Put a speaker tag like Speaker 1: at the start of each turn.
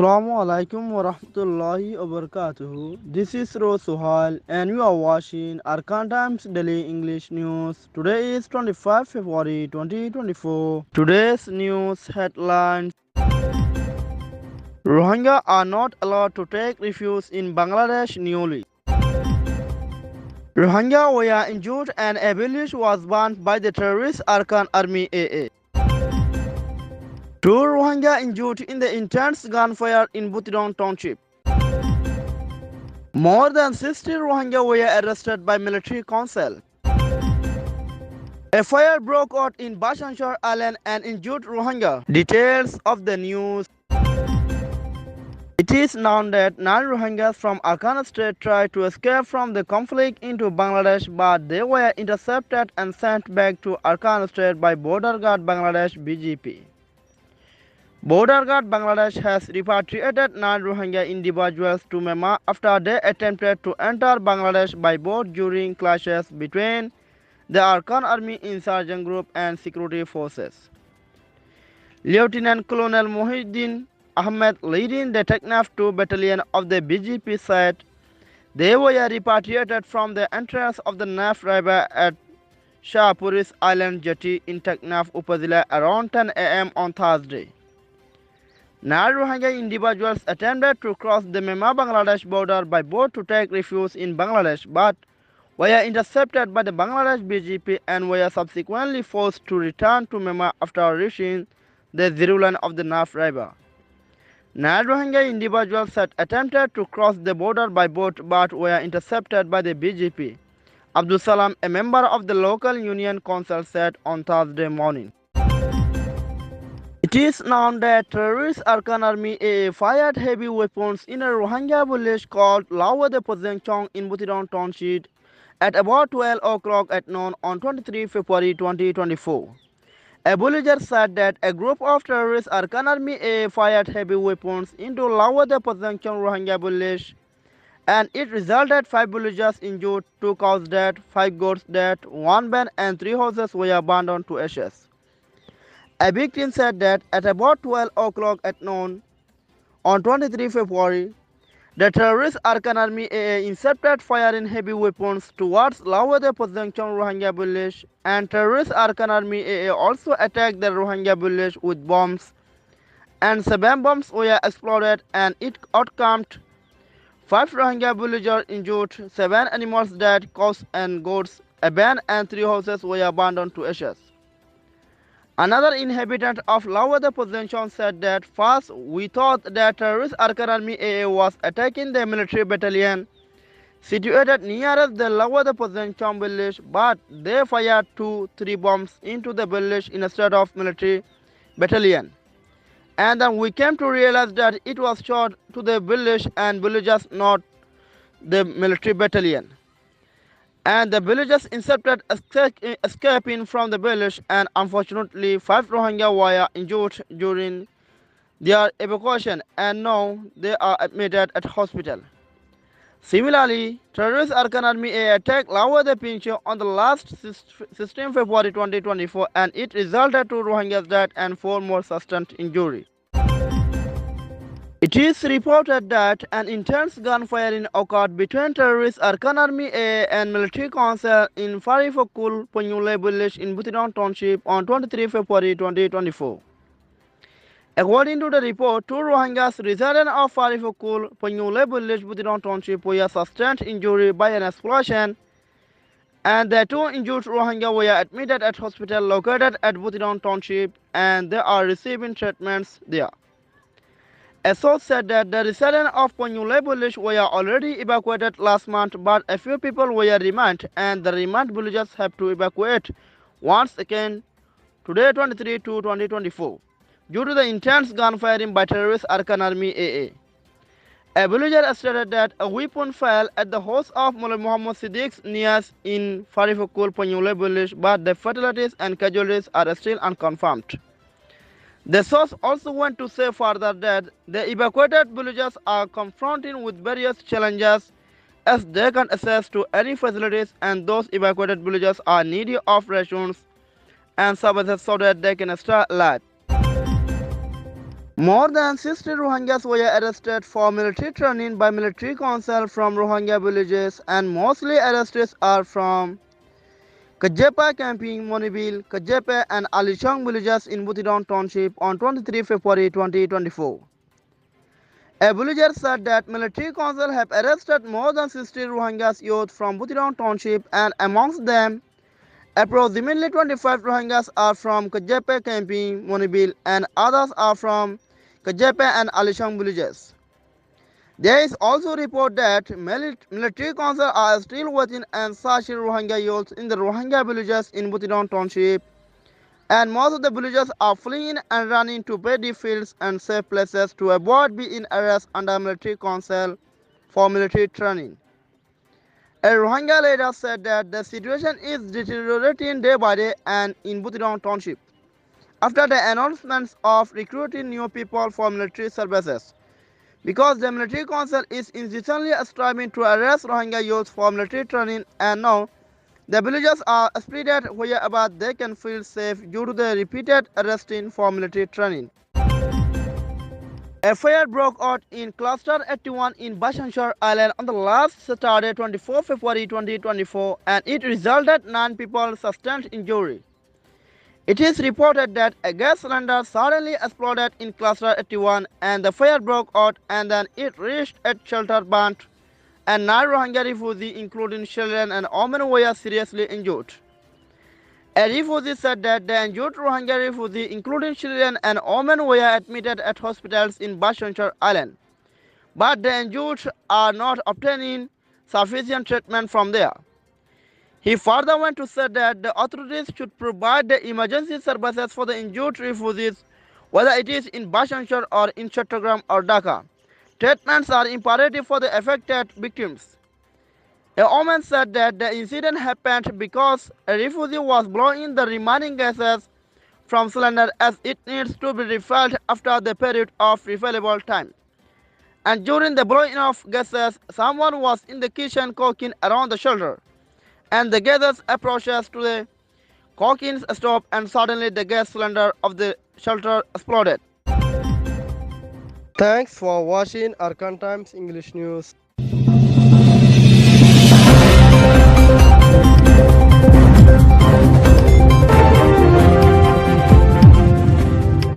Speaker 1: Assalamu alaikum wa rahmatullahi wa barakatuhu. This is Suhail and you are watching Arakan Times Daily English News. Today is 25 February 2024. Today's news headlines: Rohingya are not allowed to take refuge in Bangladesh newly. Rohingya were injured and a village was burned by the terrorist Arakan army AA. Two Rohingya injured in the intense gunfire in Butidong township. More than 60 Rohingya were arrested by military council. A fire broke out in Bashanchar Island and injured Rohingya. Details of the news. It is known that 9 Rohingyas from Arakan state tried to escape from the conflict into Bangladesh, but they were intercepted and sent back to Arakan state by Border Guard Bangladesh (BGP). Border Guard Bangladesh has repatriated 9 Rohingya individuals to Myanmar after they attempted to enter Bangladesh by boat during clashes between the Arakan Army insurgent group and security forces. Lieutenant Colonel Mohiddin Ahmed, leading the Teknaf 2 battalion of the BGP, said they were repatriated from the entrance of the Naf River at SHARE Island jetty in Teknaf Upazila around 10 a.m. on Thursday. 9 Rohingya individuals attempted to cross the Myanmar-Bangladesh border by boat to take refuge in Bangladesh, but were intercepted by the Bangladesh BGP and were subsequently forced to return to Myanmar after reaching the zero line of the Naf River. 9 Rohingya individuals had attempted to cross the border by boat but were intercepted by the BGP. Abdul Salam, a member of the local union council, said on Thursday morning. It is known that terrorist Arakan Army AA fired heavy weapons in a Rohingya village called Lawade Pozengchong in Butidong Township at about 12 o'clock at noon on 23 February 2024. A villager said that a group of terrorist Arakan Army AA fired heavy weapons into Lawade Pozengchong Rohingya village, and it resulted 5 villagers injured, 2 cows dead, 5 goats dead, 1 van and 3 horses were abandoned to ashes. A victim said that at about 12 o'clock at noon on 23 February, the terrorist Arakan Army AA intercepted firing heavy weapons towards Lawade Pozengchong Rohingya village, and terrorist Arakan Army AA also attacked the Rohingya village with bombs, and 7 bombs were exploded and it outcomed 5 Rohingya villagers injured, 7 animals dead, cows and goats, a van and 3 horses were abandoned to ashes. Another inhabitant of Lawade Pozengchong said that first we thought that terrorist Arakan Army AA was attacking the military battalion situated nearest the Lawade Pozengchong village, but they fired 2-3 bombs into the village instead of military battalion. And then we came to realize that it was shot to the village and villagers, not the military battalion. And the villagers intercepted escaping from the village, and unfortunately 5 Rohingya were injured during their evacuation and now they are admitted at hospital. Similarly, terrorist Arakan Army attacked Lawade Pincho on the last 16 February 2024 and it resulted 2 Rohingyas dead and 4 more sustained injury. It is reported that an intense gunfiring occurred between terrorist Arakan Army AA and military council in Farifokul Ponyule village in Butidong Township on 23 February 2024. According to the report, 2 Rohingyas residents of Farifokul Ponyule village, Butidong Township, were sustained injury by an explosion, and the 2 injured Rohingya were admitted at hospital located at Butidong Township and they are receiving treatments there. A source said that the residents of Ponyule village were already evacuated last month, but a few people were remained, and the remained villagers have to evacuate once again today 23/2/2024 due to the intense gunfiring by terrorist Arakan Army AA. A villager stated that a weapon fell at the house of Mullah Muhammad Siddiq's niece in Farifokul Ponyule village, but the fatalities and casualties are still unconfirmed. The source also went to say further that the evacuated villagers are confronting with various challenges as they can't access to any facilities, and those evacuated villagers are needy of rations and services so that they can stay alive. More than 60 Rohingyas were arrested for military training by military council from Rohingya villages, and mostly arrests are from Kajepa camping, Monibil, Kajepa and Alichang villages in Butidong Township on 23 February 2024. A villager said that military council have arrested more than 60 Rohingyas youth from Butidong Township, and amongst them, approximately 25 Rohingyas are from Kajepa camping, Monibil, and others are from Kajepa and Alishang villages. There is also a report that military council are still waiting and searching Rohingya youths in the Rohingya villages in Butidong Township, and most of the villagers are fleeing and running to paddy fields and safe places to avoid being arrested under military council for military training. A Rohingya leader said that the situation is deteriorating day by day and in Butidong Township after the announcements of recruiting new people for military services, because the military council is incessantly striving to arrest Rohingya youth for military training, and now the villagers are spread wherever they can feel safe due to the repeated arresting for military training. A fire broke out in Cluster 81 in Bashanchar Island on the last Saturday, 24 February 2024, and it resulted 9 people sustained injury. It is reported that a gas cylinder suddenly exploded in Cluster 81 and the fire broke out, and then it reached a shelter burnt, and 9 Rohingya refugees including children and women were seriously injured. A refugee said that the injured Rohingya refugees including children and women were admitted at hospitals in Bashanchar Island, but the injured are not obtaining sufficient treatment from there. He further went to say that the authorities should provide the emergency services for the injured refugees, whether it is in Bashanchar or in Chattogram or Dhaka. Treatments are imperative for the affected victims. A woman said that the incident happened because a refugee was blowing the remaining gases from cylinder as it needs to be refilled after the period of refillable time. And during the blowing of gases, someone was in the kitchen cooking around the shelter, and the gases approaches to the cooking stove, and suddenly the gas cylinder of the shelter exploded.
Speaker 2: Thanks for watching Arakan Times English News.